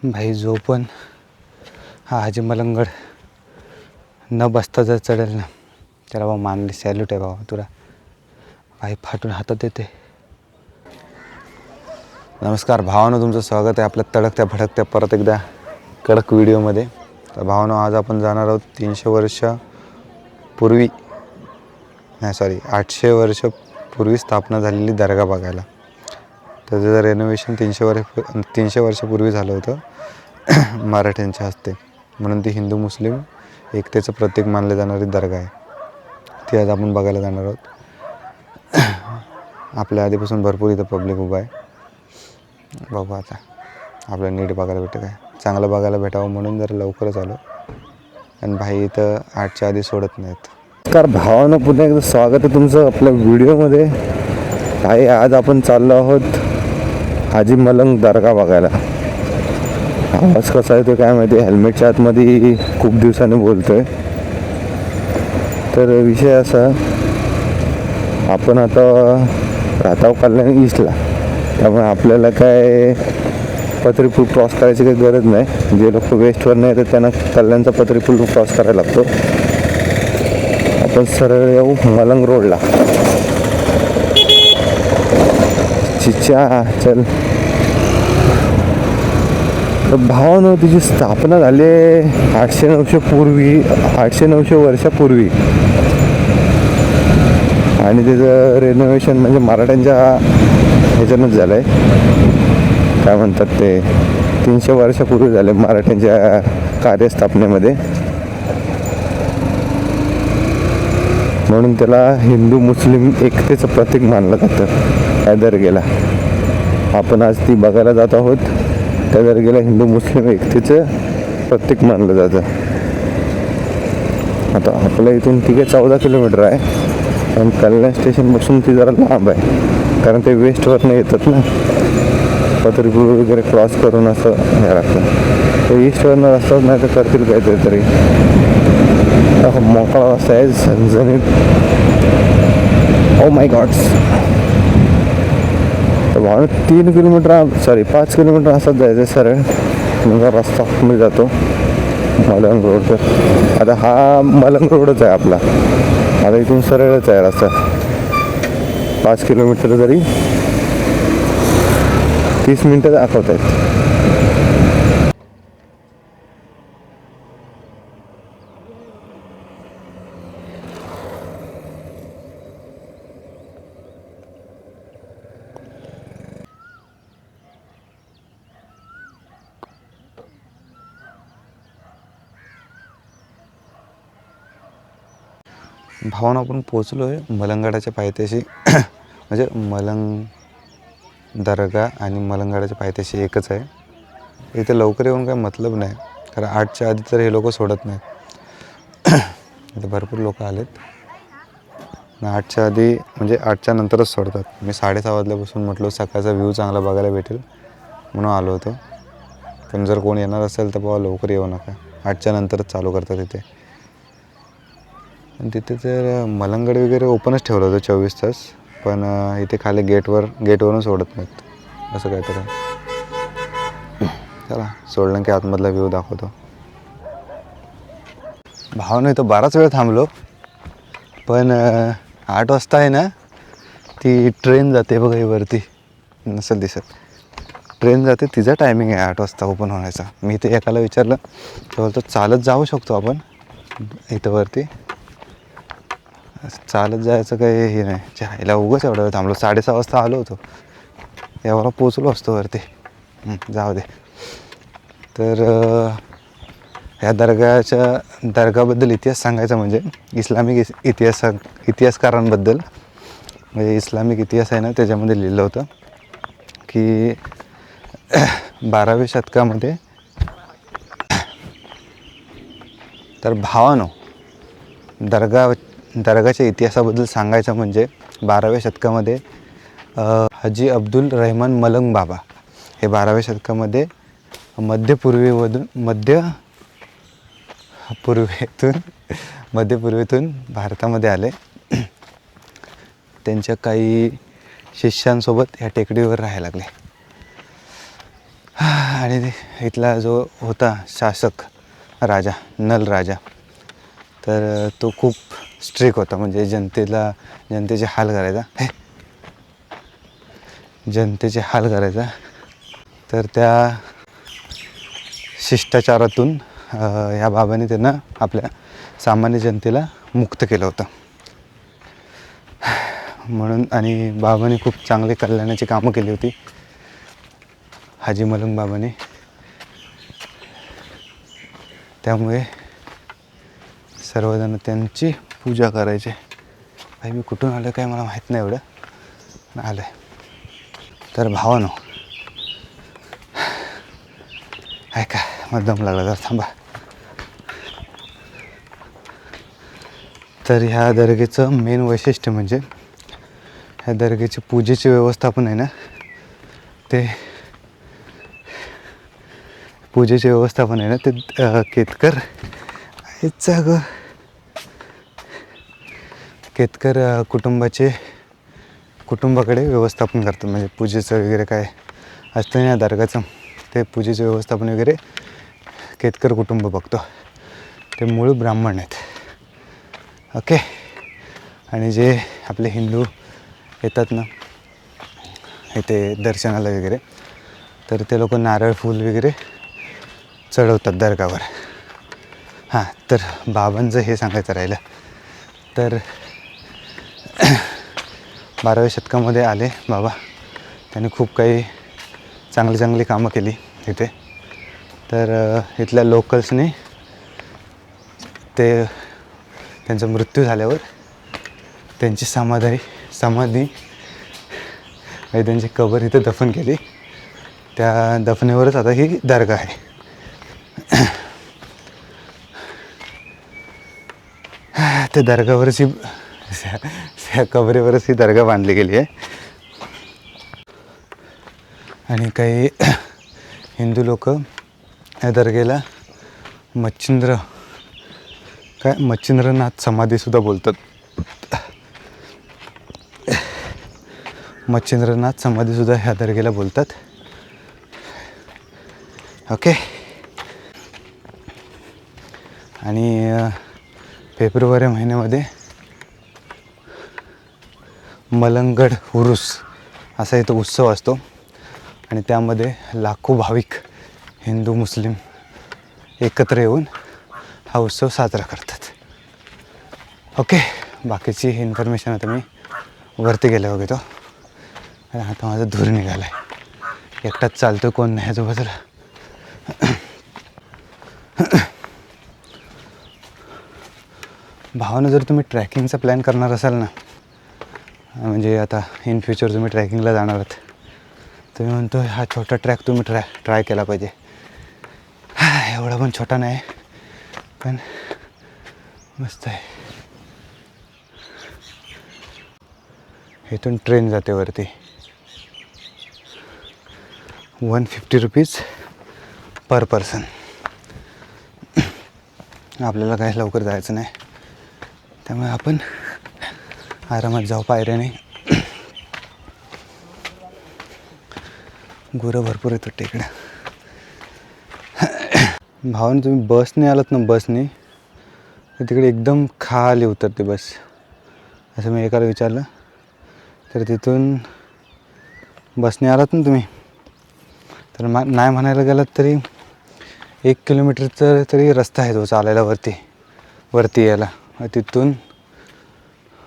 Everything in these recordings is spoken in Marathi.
भाई जो पण हा हाजी मलंगड न बसता जर चढेल ना त्याला बाबा मानले सॅल्यूट आहे बाबा तुला. भाई फाटून हातात येते. नमस्कार भावानो, तुमचं स्वागत आहे आपल्या तडकत्या भडकत्या परत एकदा कडक व्हिडिओमध्ये. तर भावानो, आज आपण जाणार आहोत 300 वर्षापूर्वी नाही सॉरी 800 वर्षापूर्वी स्थापना झालेली दर्गा बघायला. तर त्याचं रेनोव्हेशन 300 वर्षापूर्वी झालं होतं मराठ्यांच्या हस्ते. म्हणून ती हिंदू मुस्लिम एकतेचं प्रतीक मानले जाणारी दर्गा आहे. ती आज आपण बघायला जाणार आहोत. आपल्या आधीपासून भरपूर इथं पब्लिक उभं आहे. बघू आता आपल्याला नीट बघायला भेटतं काय, चांगलं बघायला भेटावं म्हणून जरा लवकरच आलो. आणि भाई इथं 8च्या आधी सोडत नाहीत. नमस्कार भावानं, पुन्हा एकदा स्वागत आहे तुमचं आपल्या व्हिडिओमध्ये. भाई आज आपण चाललो आहोत हाजी मलंग दर्गा बघायला. आवाज कसा आहे तो काय माहिती, हेल्मेटच्या आतमध्ये खूप दिवसाने बोलतोय. तर विषय असा, आपण आता राहतो कल्याण ईस्टला, त्यामुळे आपल्याला काय पथरी पूल क्रॉस करायची काही गरज नाही. जे लोक वेस्टवर नाही तर त्यांना कल्याणचा पथरी पूल क्रॉस करायला लागतो. आपण सरळ येऊ मलंग रोडला. चिच्चा चल. तर भावानं तिची स्थापना झाली 800-900 वर्षापूर्वी. आणि त्याचं रेनोव्हेशन म्हणजे मराठ्यांच्या ह्याच्यानंच झालं आहे. काय म्हणतात ते 300 वर्षापूर्वी झाले मराठ्यांच्या कार्यस्थापनेमध्ये. म्हणून त्याला हिंदू मुस्लिम एकतेचं प्रतीक मानलं जातं त्या दर्गेला. आपण आज ती बघायला जात आहोत. त्या दर्गेला हिंदू मुस्लिम एकतेचं प्रतीक मानलं जातं. आता आपल्या इथून ती 14 किलोमीटर आहे. आणि कल्याण स्टेशनपासून ती जरा लांब आहे, कारण ते वेस्टवरनं येतात ना, पथरी पूल वगैरे क्रॉस करून असं हे लागतं. ते ईस्टवरनं रस्ताच नाही तर करतील काहीतरी तरी. मोकळा रस्ता आहे झणझणीत. Oh my God's. तर भाऊ 5 किलोमीटर असंच जायचं सरळ. मग रस्ता मी जातो मलंग रोडवर. आता हा मलंग रोडच आहे आपला. आता इथून सरळच आहे रस्ता. 5 किलोमीटर जरी 30 मिनटं दाखवत आहेत. भावना आपण पोचलो आहे मलंगगडाच्या पायथ्याशी. म्हणजे मलंग दर्गा आणि मलंगगडाच्या पायथ्याशी एकच आहे. इथे लवकर येऊन काय मतलब नाही, कारण 8च्या आधी तर हे लोक सोडत नाहीत. इथे भरपूर लोक आलेत. 8च्या आधी म्हणजे 8च्या नंतरच सोडतात. मी 6:30 वाजल्यापासून म्हटलो सकाळचा व्ह्यू चांगला बघायला भेटेल म्हणून आलो होतो. पण जर कोण येणार असेल तर बाबा लवकर येऊ नका, 8च्या नंतरच चालू करतात इथे. आणि तिथे तर मलंगगड वगैरे ओपनच ठेवलं होतं 24 तास. पण इथे खाली गेटवरून सोडत नाहीत असं काहीतरी. चला सोडलं की आतमधला व्ह्यू दाखवतो. भावना इथं बराच वेळ थांबलो. पण 8 वाजता आहे ना ती ट्रेन जाते बघा वरती, नसेल दिसत. ट्रेन जाते, तिचा टायमिंग आहे 8 वाजता ओपन होण्याचा. मी इथे एकाला विचारलं तेव्हा तो चालत जाऊ शकतो आपण इथं वरती. चालत जायचं काही हे नाही. जायला उगाच एवढा वेळ थांबलो. 6:30 वाजता आलो होतो, एवढा पोचलो असतो वरती. जाऊ दे. तर ह्या दर्गाबद्दल इतिहास सांगायचा म्हणजे इस्लामिक इतिहासकारांबद्दल, म्हणजे इस्लामिक इतिहास आहे ना त्याच्यामध्ये लिहिलं होतं की 12व्या शतकामध्ये. तर भावानो, दर्गाच्या इतिहासाबद्दल सांगायचं म्हणजे 12व्या शतकामध्ये हाजी अब्दुल रहमान मलंग बाबा हे 12व्या शतकामध्ये मध्य पूर्वेतून भारतामध्ये आले. त्यांच्या काही शिष्यांसोबत ह्या टेकडीवर राहायला लागले. आणि इथला जो होता शासक राजा, नल राजा, तर तो खूप स्ट्रिक होता. म्हणजे जनतेचे हाल करायचा, जनतेचे हाल करायचा. तर त्या शिष्टाचारातून ह्या बाबांनी त्यांना आपल्या सामान्य जनतेला मुक्त केलं होतं म्हणून. आणि बाबांनी खूप चांगले कल्याणाची कामं केली होती, हाजी मलंग बाबांनी. त्यामुळे सर्वजण त्यांची पूजा करायचे. भाई मी कुठून आलो काय मला माहीत नाही एवढं, आलं आहे. तर भावानो, आहे का मला दम लागला, तर थांबा. तर ह्या दर्गेचं मेन वैशिष्ट्य म्हणजे ह्या दर्गेची पूजेचे व्यवस्थापन आहे ना, ते केतकर कुटुंबाकडे व्यवस्थापन करतात. म्हणजे पूजेचं वगैरे काय असतं ना दर्गाचं, ते पूजेचे व्यवस्थापन वगैरे केतकर कुटुंब बघतो. ते मूळ ब्राह्मण आहेत. ओके. आणि जे आपले हिंदू येतात ना इथे दर्शनाला वगैरे, तर ते लोक नारळ फूल वगैरे चढवतात दर्गावर. हां, तर बाबांचं हे सांगायचं राहिलं. तर 12व्या शतकामध्ये आले बाबा. त्यांनी खूप काही चांगली कामं केली इथे. तर इथल्या लोकल्सने त्यांचा मृत्यू झाल्यावर त्यांची समाधी त्यांची कबर इथे दफन केली. त्या दफनेवरच आता ही दर्गा आहे. त्या दर्गावरच त्या कबरेवरच ही दर्गा बांधली गेली आहे. आणि काही हिंदू लोक या दर्गेला मच्छिंद्रनाथ समाधीसुद्धा बोलतात. मच्छिंद्रनाथ समाधीसुद्धा ह्या दर्गेला बोलतात. ओके. आणि फेब्रुवारी महिन्यामध्ये मलंगगड उरूस असा इथं उत्सव असतो. आणि त्यामध्ये लाखो भाविक हिंदू मुस्लिम एकत्र येऊन हा उत्सव साजरा करतात. ओके. बाकीची इन्फॉर्मेशन आता मी वरती गेल्यावर घेतो. आणि आता माझा धूर निघाला आहे, एकटाच चालतो, कोण नाही आजूबाजूला. भावानं, जर तुम्ही ट्रॅकिंगचा प्लॅन करणार असाल ना, म्हणजे आता इन फ्युचर तुम्ही ट्रॅकिंगला जाणार आहात, तुम्ही म्हणतो हा छोटा ट्रॅक तुम्ही ट्राय केला पाहिजे. एवढा पण छोटा नाही, पण मस्त आहे. इथून ट्रेन जाते वरती. 150 रुपीज पर पर्सन. आपल्याला काय लवकर जायचं नाही, त्यामुळे आपण आरामात जाऊ पायऱ्याने. गुरं भरपूर येतात तिकडे. भावाने, तुम्ही बसने आलात ना, बसने तर तिकडे एकदम खाली उतरते बस. असं मी एकाला विचारलं, तर तिथून बसने आलात ना तुम्ही, तर नाही म्हणायला गेलात तरी 1 किलोमीटरचा तरी रस्ता आहे तो चालायला वरती यायला. तिथून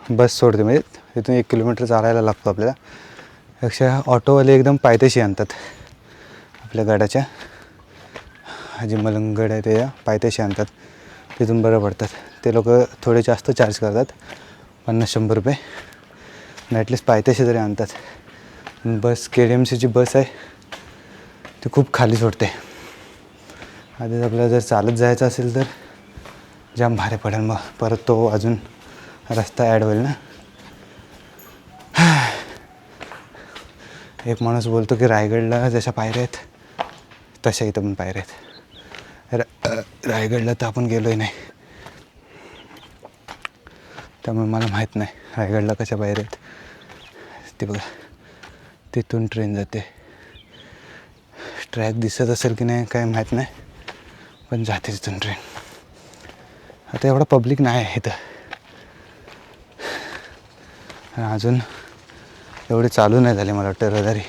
बस सोडते, म्हणजे तिथून 1 किलोमीटर चालायला लागतो आपल्याला. पेक्षा ऑटोवाले एकदम पायथ्याशी आणतात आपल्या गडाच्या. हाजी मलंगगड आहे ते पायथ्याशी आणतात, तिथून बरं पडतात. ते लोक थोडे जास्त चार्ज करतात, 50-100 रुपये. ॲटलिस्ट पायथ्याशी तरी आणतात. बस KDMCची बस आहे, ती खूप खाली सोडते. आधीच आपल्याला जर चालत जायचं असेल तर जाम भारी पडेल, मग परत तो अजून रस्ता ॲड होईल ना. एक माणूस बोलतो की रायगडला जशा पायऱ्या आहेत तशा इथं पण पायऱ्या आहेत. रायगडला तर आपण गेलोय नाही, त्यामुळे मला माहीत नाही रायगडला कशा पायऱ्या आहेत. ते बघा, तिथून ट्रेन जाते. ट्रॅक दिसत असेल की नाही काय माहीत नाही, पण जाते तिथून ट्रेन. आता एवढा पब्लिक नाही आहे इथं. अजून एवढी चालू नाही झाली मला वाटतं रहदारी.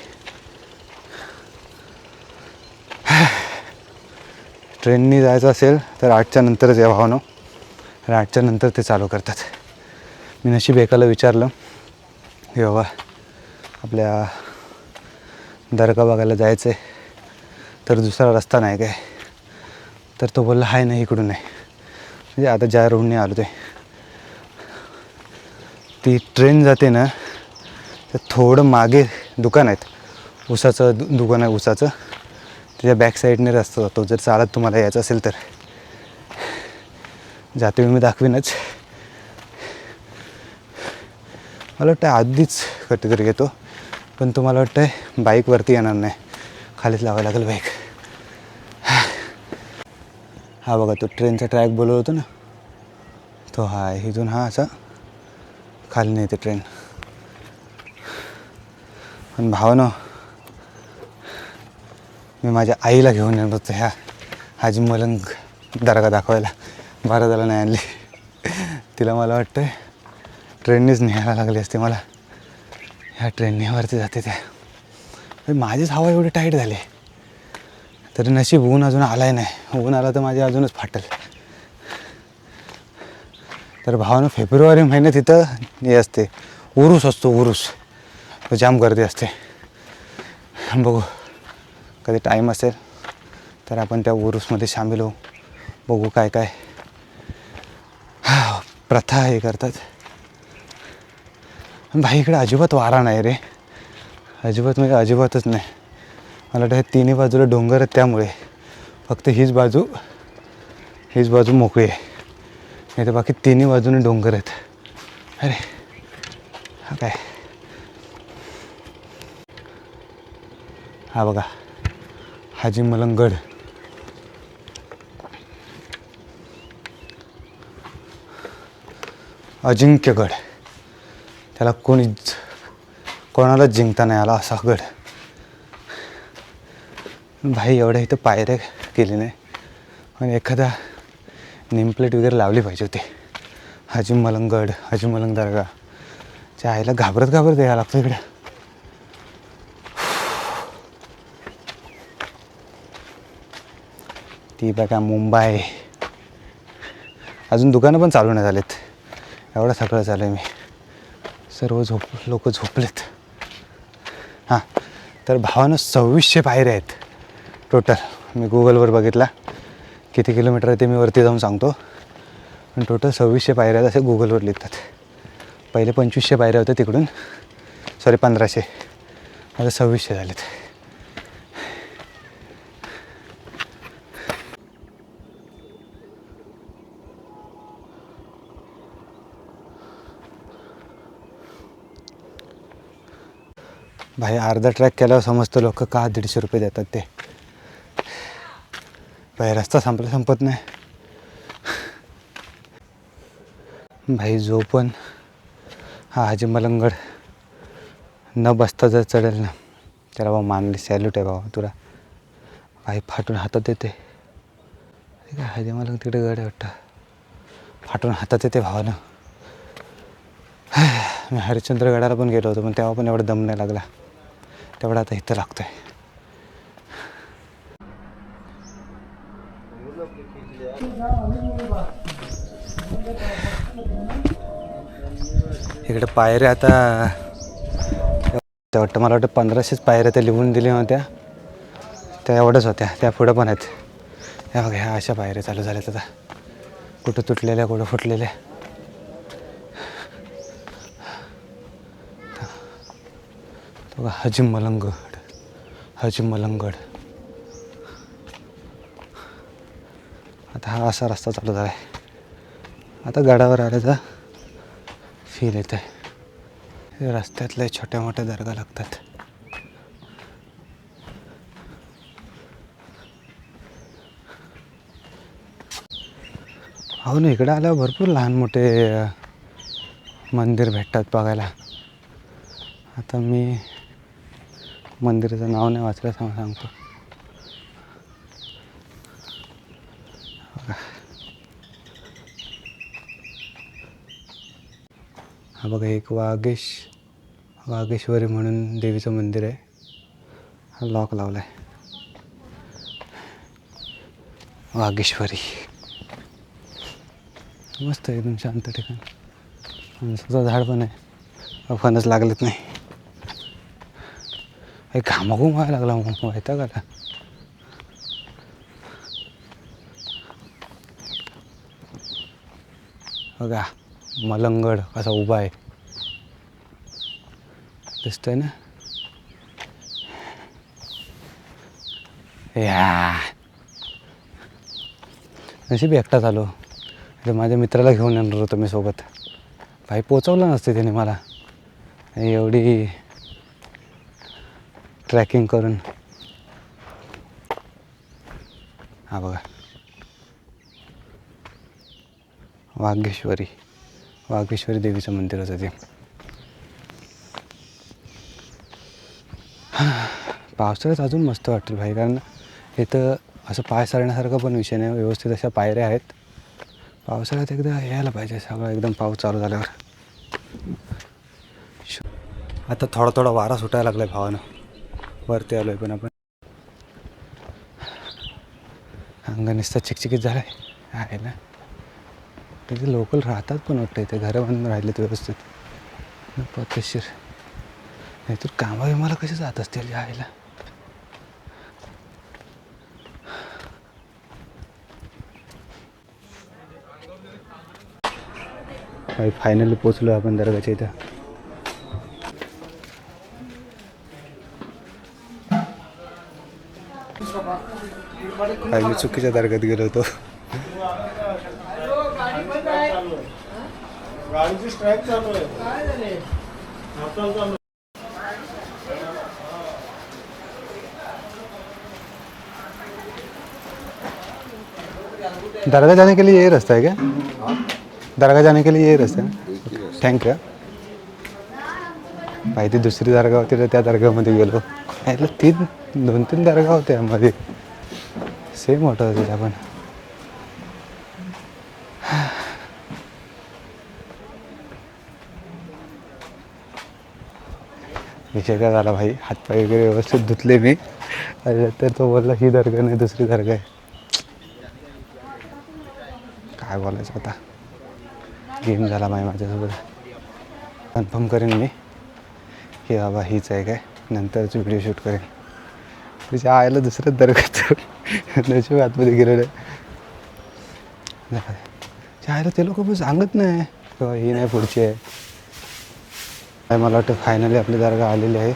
ट्रेननी जायचं असेल तर 8च्या नंतरच या भावानं. 8च्या नंतर ते चालू करतात. मी नशीब एकाला विचारलं की बाबा आपल्या दर्गा बघायला जायचं आहे तर दुसरा रस्ता नाही काय, तर तो बोलला आहे नाही इकडून नाही. म्हणजे आता ज्या रोडने आलो ती ट्रेन जाते ना, तर थोडं मागे दुकान आहेत. ऊसाचं दुकान आहे ऊसाचं, त्याच्या बॅक साईडने रस्ता जातो. जर चालत तुम्हाला यायचं असेल तर जाते मी दाखवीनच. मला वाटतं आधीच कधीतरी येतो, पण तुम्हाला वाटतं बाईकवरती येणार नाही, खालीच लावायला लागेल बाईक. हा बघा तो ट्रेनचा ट्रॅक बोलवत होतो ना, तो हा आहे. इथून हा असा खाली नाही येते ट्रेन. पण भावना मी माझ्या आईला घेऊन येत होतो ह्या हाजी मलंग दर्गा दाखवायला. बरं झालं नाही आणली. तिला मला वाटतं ट्रेननीच न्यायला लागली असते मला. ह्या ट्रेननी वरती जाते त्या. माझीच हवा एवढी टाईट झाली तरी नशीब ऊन अजून आलाय नाही. ऊन आला तर माझी अजूनच फाटेल. तर भावानं फेब्रुवारी महिन्यात इथं हे असते, उरूस असतो. उरूस जाम गर्दी असते. बघू कधी टाईम असेल तर आपण त्या उरूसमध्ये सामील होऊ. बघू काय काय प्रथा हे करतात. भाई इकडे अजिबात वारा नाही रे, अजिबात म्हणजे अजिबातच नाही. मला वाटतं हे तिन्ही बाजूला डोंगर आहेत, त्यामुळे फक्त हीच बाजू मोकळी आहे. नाही तर बाकी तिन्ही बाजूने डोंगर आहेत. अरे हा काय, हा बघा हाजी मलंगगड. अजिंक्यगड, त्याला कोणालाच जिंकता नाही आला असा गड. भाई एवढ्या इथं पायऱ्या केली नाही, पण एखादा नेमप्लेट वगैरे लावली पाहिजे होती. हाजी मलंगगड, हाजी मलंग दर्गा. त्या आईला घाबरत यायला लागतं इकडे. ती बघा मुंबई. अजून दुकानं पण चालू नाही झालेत. एवढं सगळं चालू आहे. मी सर्व लोक झोपलेत. हां, तर भावानं 2600 पायऱ्या आहेत टोटल. मी गुगलवर बघितला किती किलोमीटर आहे ते मी वरती जाऊन सांगतो. पण टोटल 2600 पायऱ्या आहेत असे गुगलवर लिहितात. पहिले 2500 पायऱ्या होत्या तिकडून, सॉरी 1500, आता 2600 झालेत. भाई अर्धा ट्रॅक केल्यावर समजतं लोक का 150 रुपये देतात ते. भाई रस्ता संपत नाही. भाई जो पण हा हाजी मलंगगड न बसता जर चढेल ना, त्याला बाबा मानले सॅल्यूट आहे बाबा तुला. भाई फाटून हातात येते. काय हाजी मलंग तिकडे गड आहे वाटतं, फाटून हातात येते भावानं. मी हरिश्चंद्रगडाला पण गेलो होतो, पण तेव्हा पण एवढा दम नाही लागला तेवढा आता इथं लागतोय. इकडे पायऱ्या आता वाटतं, मला वाटतं 1500 पायऱ्या त्या लिहून दिल्या होत्या, त्या एवढ्याच होत्या. त्या पुढं पण आहेत. ह्या बघा ह्या अशा पायऱ्या चालू झाल्यात आता, कुठं तुटलेल्या कुठं फुटलेल्या. तो हाजी मलंगगड, हाजी मलंगगड. आता हा असा रस्ता चालू झाला आहे. आता गडावर आल्याचा फील येत आहे. रस्त्यातले छोट्या मोठ्या दर्गा लागतात. हो ना, इकडे आल्यावर भरपूर लहान मोठे मंदिर भेटतात बघायला. आता मी मंदिराचं नाव नाही वाचलं सांगतो. हा बघा एक वागेश्वरी म्हणून देवीचं मंदिर आहे. हा लॉक लावला आहे. वागेश्वरी मस्त आहे, एकदम शांत ठिकाण. फणसाचं झाड पण आहे, फणस लागलेत नाही. हे घामाघूम व्हायला लागला, मग व्हायचा का? बघा मलंगड कसा उभा आहे, दिसतंय ना? या नशीब एकटाच आलो. माझ्या मित्राला घेऊन येणार होतो मी सोबत. भाई पोचवलं नसते त्याने मला एवढी ट्रॅकिंग करून. हा बघा वागेश्वरी देवीचं मंदिर होतं ते. पावसाळ्यात अजून मस्त वाटेल भाई, कारण इथं असं पाय सारण्यासारखं पण विषय नाही, व्यवस्थित अशा पायऱ्या आहेत. पावसाळ्यात एकदा यायला पाहिजे सगळं, एकदम पाऊस चालू झाल्यावर. आता थोडा थोडा वारा सुटायला लागला आहे भावानं. वरती आलो आहे पण आपण. अंग नुसतं चिकचिकीत झालं आहे ना. तिथे लोकल राहतात पण वाटतं, इथे घरं बांधून राहिलेत व्यवस्थित पद्धतशीर. नाही तर कामावे मला कसे जात असतील यायला. फायनली पोचलो आपण दर्गाच्या इथं. मी चुकीच्या दर्ग्यात गेलो होतो. गाडीची स्ट्राईक चालू आहे. दरगाह जाने के लिए यही रास्ता है क्या? दरगाह जाने के लिए यही रास्ता है. थँक्यू. माहिती दुसरी दर्गा होती तर त्या दर्गामध्ये गेलो. यातलं 2-3 दर्गा होत्या मध्ये, सेम वाटत होते आपण. विषय काय झाला भाई, हातपाय वगैरे व्यवस्थित धुतले मी, तर तो बोलला ही दर्गा नाही दुसरी दर्गा आहे. काय बोलायचं आता, गेम झाला माही माझ्यासोबत. कन्फर्म करेन मी की बाबा हीच आहे काय, नंतरच व्हिडिओ शूट करेन. तिच्या आयला दुसऱ्याच दर्गात नशीब आतमध्ये गेलेलं आहे. आयला ते लोक पण सांगत नाही किंवा ही नाही पुढची आहे. मला वाटतं फायनली आपली दर्गा आलेली आहे.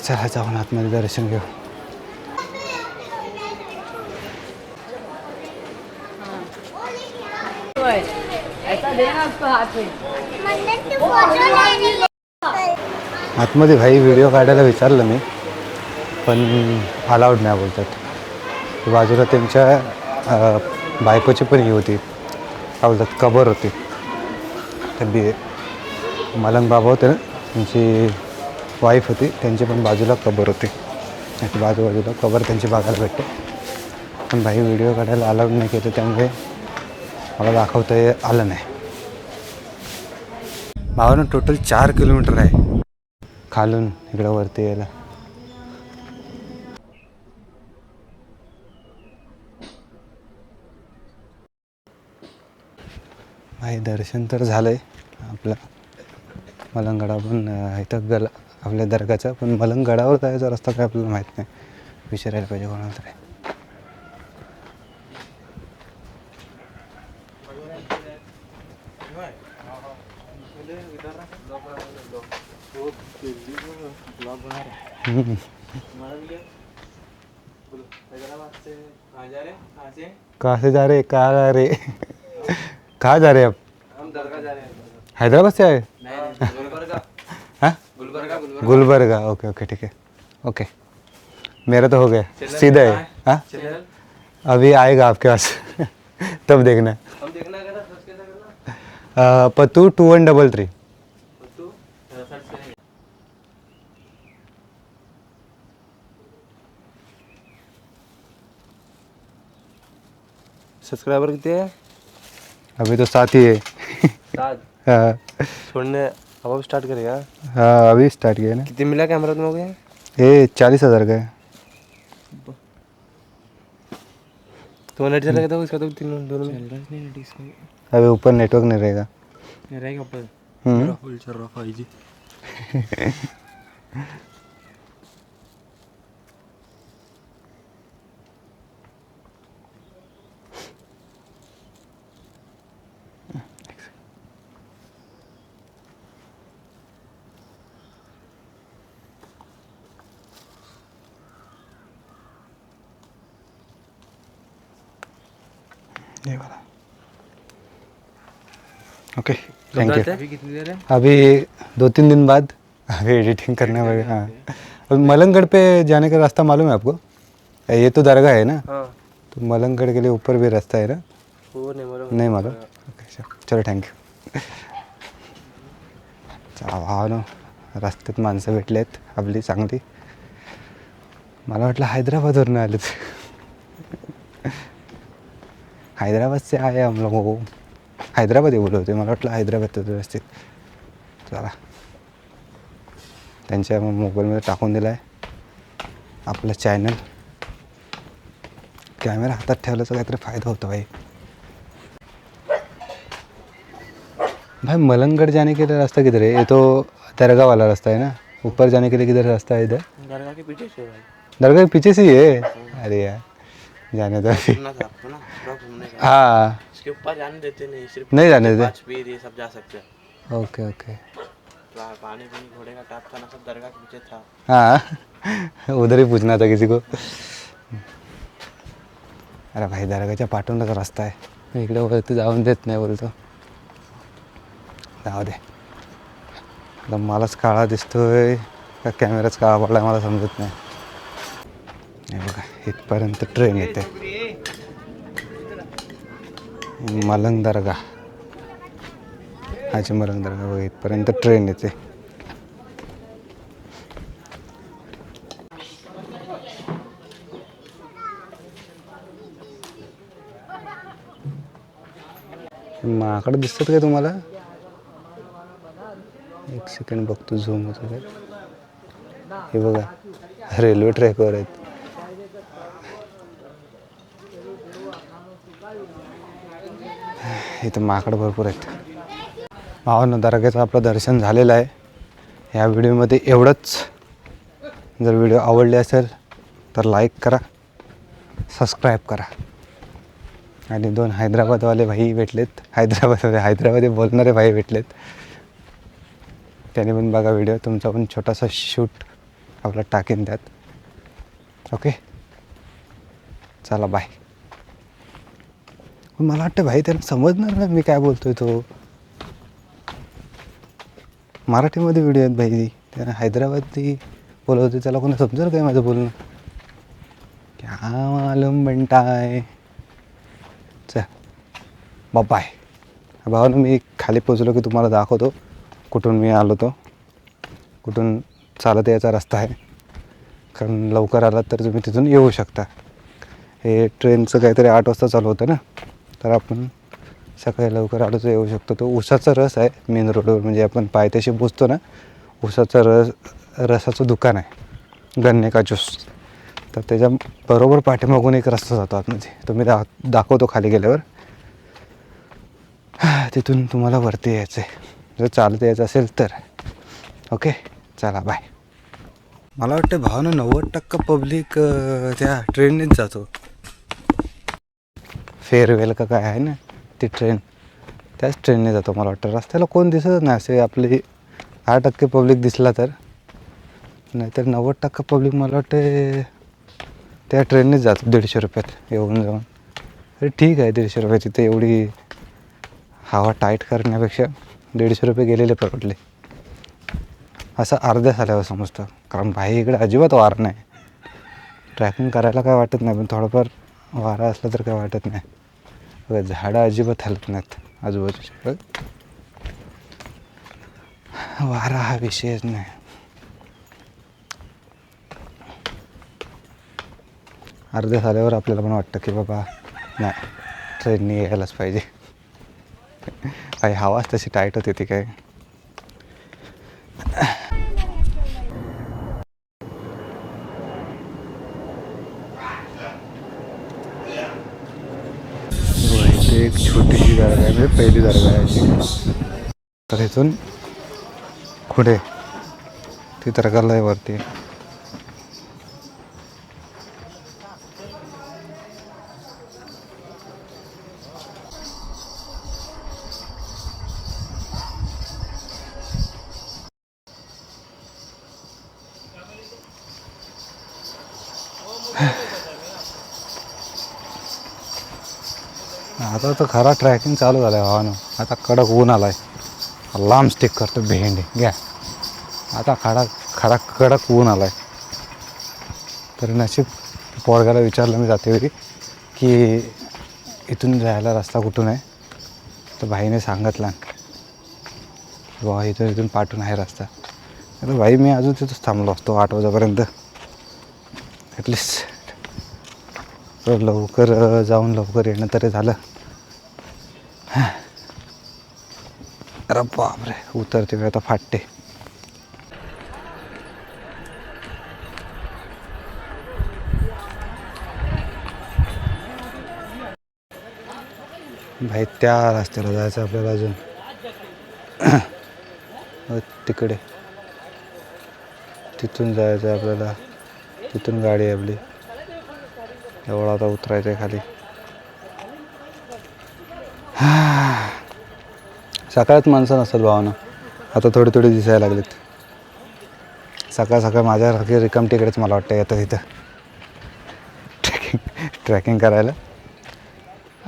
चला जाऊन आतमध्ये दर्शन घेऊ. आतमध्ये भाई व्हिडिओ काढायला विचारलं मी, पण अलाउड नाही बोलतात. बाजूला त्यांच्या बायकोची पण ही होती, काय बोलतात, कबर होती. ते मलंग बाबा होते ना, त्यांची वाईफ होती, त्यांची पण बाजूला कबर होती. बाजूला कबर त्यांची बघायला भेटते. पण भाई व्हिडिओ काढायला अलाउड नाही केलं, त्यामुळे मला दाखवता आलं नाही. भावानं टोटल 4 किलोमीटर आहे खालून इकडं वरती यायला. भाई दर्शन तर झालं आहे आपलं. मलंगगडा पण इथं आपल्या दर्गाचा, पण मलंगगडावर जायचा रस्ता काय आपल्याला माहीत नाही, विचारायला पाहिजे कोणाला तरी. कहाँ से जा रहे, कहाँ जा रहे, कहाँ जा रहे अब? हम दरगाह जा रहे हैं. हैदराबाद से आए? नहीं, गुलबर्गा. हाँ, गुलबर्गा. ओके ओके ठीक है. ओके, मेरा तो हो गया, सीधा है. हाँ, अभी आएगा आपके पास तब देखना. हम देखना है, सर्च कैसा करना? पतू 2133. पतू सर्च करेंगे. सब्सक्राइबर कितने हैं? अभी तो 7 ही है। 7। हाँ छोड़ने अब स्टार्ट करेगा। हाँ, अभी स्टार्ट किया ना। कितने मिला कैमरा तुम हो गया? ये 40,000 का है। तो नेट चलेगा तो इसका तो तीनों दोनों में चल रहा है नहीं नेट इसका अभी ऊपर नेटवर्क नहीं रहेगा। रहेगा ऊपर। हम्म। फुल चल रहा 5G। ये वाला ओके थैंक यू। अभी कितनी देर है? अभी 2-3 दिन बाद अभी एडिटिंग करने पड़ेगा। हाँ और मलंगगढ़ पे जाने का रास्ता मालूम है आपको? ये तो दरगाह है ना, हाँ तो मलंगगढ़ के लिए ऊपर भी रास्ता है ना? वो नाही मालूम। ओके चलो थँक्यू. चला भावानो, रस्त्यात माणसं भेटले आहेत आपली चांगली. मला वाटलं हैदराबादवरून आलेत. हैदराबाद से आए हम लोग. हैदराबाद ही बोलत होते, मला वाटलं हैदराबाद व्यवस्थित. चला त्यांच्या मोबाईलमध्ये टाकून दिला आहे आपलं चॅनल. कॅमेरा हातात ठेवल्याचा काहीतरी फायदा होतो भाई. भाई मलंगगढ़ जाने के लिए रास्ता किधर है? ये तो दरगाह वाला रास्ता है ना. ऊपर जाने के लिए किधर रास्ता है इधर? दरगाह के पीछे से भाई. दरगाह के पीछे से ही है. अरे यार जाने दो. घूमना था आपको ना, पूरा घूमने का. हाँ इसके ऊपर जाने देते नहीं, सिर्फ नहीं जाने देते. बाजपीर ये सब जा सकते हैं. Okay okay. तो पानी भी घोड़े का टाप था ना, सब दरगाह के पीछे था. हाँ उधर ही पूछना था किसी को. अरे भाई दरगाहच्या पाठवण्याचा रस्ता आहे, इकडे वरती जाऊन देत नाही बोलतो. जाऊ दे. आता मलाच काळा दिसतोय का कॅमेराच काळा पडला मला समजत नाही. हे बघा इथपर्यंत ट्रेन येते. मलंग दरगाह, हाजी मलंग दरगाह बघा इथपर्यंत ट्रेन येते. माकडं दिसतात का तुम्हाला? एक सेकंड बघतो झूम होतं काय. हे बघा रेल्वे ट्रॅकवर आहेत. इथं माकडं भरपूर आहेत. भावांनो दरगाचं आपलं दर्शन झालेलं आहे. ह्या व्हिडिओमध्ये एवढंच. जर व्हिडिओ आवडले असेल तर लाईक करा, सबस्क्राईब करा. आणि 2 हैदराबादवाले भाई भेटलेत. हैदराबादी बोलणारे भाई भेटलेत. त्याने पण बघा व्हिडिओ. तुमचा पण छोटासा शूट आपला टाकेन त्यात. ओके चला बाय. मला वाटतं भाई त्यांना समजणार ना मी काय बोलतोय. तो मराठीमध्ये व्हिडिओ आहेत भाई. त्यानं हैदराबादी बोलवते, त्याला कोणी समजेल काय माझं बोलणं? क्या मालूम बनताय. चल बाय. भावानं मी खाली पोचलो की तुम्हाला दाखवतो कुठून मी आलो तो. कुठून चालत यायचा रस्ता आहे. कारण लवकर आलात तर तुम्ही तिथून येऊ शकता. हे ट्रेनचं काहीतरी 8 वाजता चालू होतं ना, तर आपण सकाळी लवकर आलो तर येऊ शकतो. तो उसाचा रस आहे मेन रोडवर, म्हणजे आपण पायथ्याशी पोचतो ना, उसाचा रसाचं दुकान आहे, गन्ने का ज्यूस. तर त्याच्या बरोबर पाठीमागून एक रस्ता जातो आतमध्ये. तो मी दाखवतो खाली गेल्यावर. तिथून तुम्हाला वरती यायचं आहे जर चालत यायचं असेल तर. ओके चला बाय. मला वाटतं भावना 90% पब्लिक त्या ट्रेननेच जातो. फेअरवेल का काय आहे ना ती ट्रेन, त्याच ट्रेनने जातो मला वाटतं. रस्त्याला कोण दिसत नाही. असे आपली 10% पब्लिक दिसला तर, नाहीतर 90% पब्लिक मला वाटतं त्या ट्रेननेच जातो. 150 रुपयात येऊन जाऊन. अरे ठीक आहे 150 रुपये. तिथे एवढी हवा टाईट करण्यापेक्षा 150 रुपये गेलेले परवडले. असं अर्ध्या झाल्यावर समजतं. कारण बाहेर इकडे अजिबात वारा नाही. ट्रॅकिंग करायला काय वाटत नाही, पण थोडंफार वारा असला तर काय वाटत नाही. बघा झाडं अजिबात हलत नाहीत आजूबाजूच्या. वारा हा विषयच नाही. अर्ध्या झाल्यावर आपल्याला पण वाटतं की बाबा नाही ट्रेनने यायलाच पाहिजे. काही हवाच तशी टाईट होती ती काय. इथे एक छोटीशी दर्गा आहे, म्हणजे पहिली दर्गा आहे अशी. तर इथून पुढे ती दर्गाला आहे वरती. आता तर खरा ट्रॅकिंग चालू झालं आहे भावानं. आता कडक ऊन आला आहे. लांब स्टिक करतो भेंडी घ्या. आता खरा कडक ऊन आला आहे. तर नशीब पोरगाला विचारलं मी जाते वेळी की इथून जायला रस्ता कुठून आहे. तर भाईने सांगितला वा इथून पाठवून आहे रस्ता. तर भाई मी अजून तिथंच थांबलो असतो 8 वाजेपर्यंत. ॲटलिस्ट लवकर जाऊन लवकर येणं तरी झालं. अरे बापरे उतरते वेळ आता फाटते. भाई त्या रस्त्याला जायचं आपल्याला अजून. तिकडे तिथून जायचं आहे आपल्याला. तिथून गाडी आहे आपली. एवढा आता उतरायचं आहे खाली. सकाळच माणसं नसतात भावानं. आता थोडी थोडी दिसायला लागलीत. सकाळ सकाळ माझ्यासारखी रिकाम तिकडेच मला वाटतं येतं तिथं ट्रॅकिंग करायला.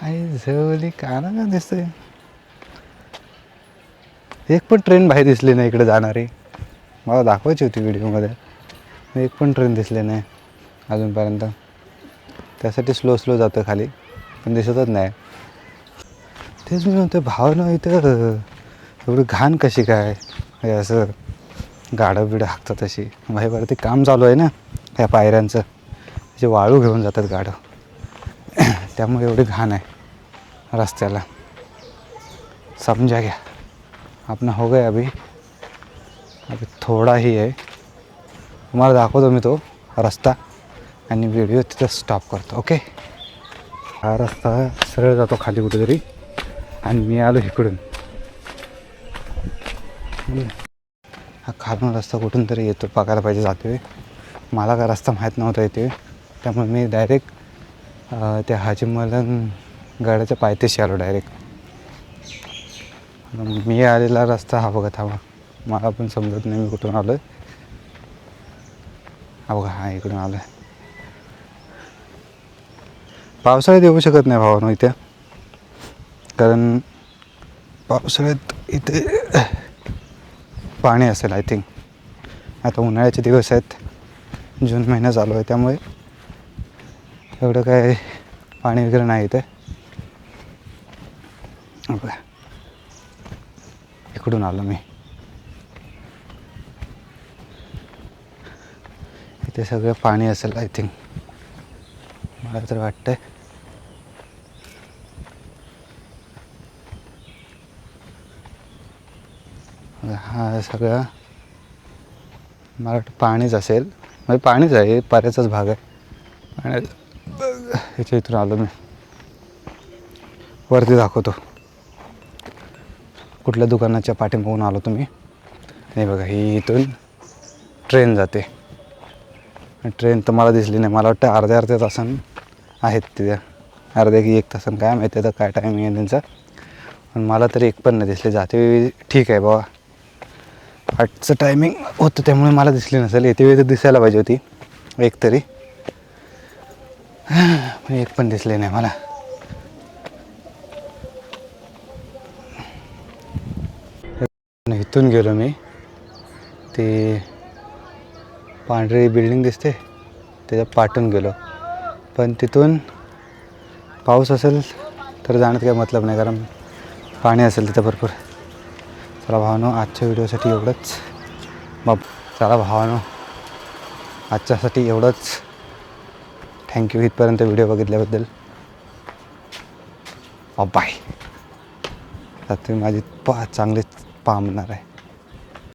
आई झवली का ना का दिसतंय. एक पण ट्रेन बाहेर दिसली नाही इकडे जाणारी. मला दाखवायची होती व्हिडिओमध्ये. एक पण ट्रेन दिसली नाही अजूनपर्यंत. त्यासाठी स्लो जातं खाली पण दिसतच नाही. तेच मी म्हणतो भावना इथं एवढी घाण कशी काय. हे असं गाडं बिडं हाकतात तशी. भाई वरती काम चालू आहे ना त्या पायऱ्यांचं. जे वाळू घेऊन जातात गाडं. त्यामुळे एवढी घाण आहे रस्त्याला. समजा घ्या आपण हो गए अभी थोडा ही आहे. तुम्हाला दाखवतो मी तो रस्ता आणि व्हिडिओ तिथं स्टॉप करतो. ओके. हा रस्ता सरळ जातो खाली कुठेतरी आणि मी आलो इकडून. हा खालून रस्ता कुठून तरी येतो बघायला पाहिजे जाते. मला का रस्ता माहीत नव्हता येते. त्यामुळे मी डायरेक्ट त्या हाजीमलन गडाच्या पायथ्याशी आलो डायरेक्ट. मी आलेला रस्ता हा बघा थांबा. मला पण समजत नाही मी कुठून आलो आहे. हा बघा हा इकडून आलो आहे. पावसाळ्यात येऊ शकत नाही भावानो इथे. कारण पावसाळ्यात इथे पाणी असेल आय थिंक. आता उन्हाळ्याचे दिवस आहेत. जून महिना चालू आहे त्यामुळे एवढं काय पाणी वगैरे नाही इथे. बघा इकडून आलो मी. इथे सगळं पाणी असेल आय थिंक. मला तर वाटतंय. हा सगळं मला वाटतं पाणीच असेल. म्हणजे पाणीच आहे. पाण्याचाच भाग आहे. आणि ह्याच्या इथून आलो मी. वरती दाखवतो कुठल्या दुकानाच्या पाठीमागून आलो तुम्ही. नाही बघा ही इथून ट्रेन जाते. ट्रेन तर मला दिसली नाही. मला वाटतं अर्ध्या तासानं आहेत तिथे. अर्ध्या की 1 तासानं काय माहिती तर काय टायमिंग आहे त्यांचा. पण मला तरी एक पण नाही दिसले. जाते ठीक आहे बाबा 8चं टायमिंग होतं त्यामुळे मला दिसली नसेल. येते वेळी तर दिसायला पाहिजे होती एक तरी. पण एक पण दिसले नाही मला. इथून गेलो मी. ते पांढरी बिल्डिंग दिसते त्याच्या पाठून गेलो. पण तिथून पाऊस असेल तर जाण्यात काही मतलब नाही कारण पाणी असेल तिथं भरपूर. चला भावानो आजच्या व्हिडिओसाठी एवढंच. मग चला भावानो आजच्यासाठी एवढंच. थँक्यू इथपर्यंत व्हिडिओ बघितल्याबद्दल. बाय आता तुम्ही माझी चांगले पामणार आहे.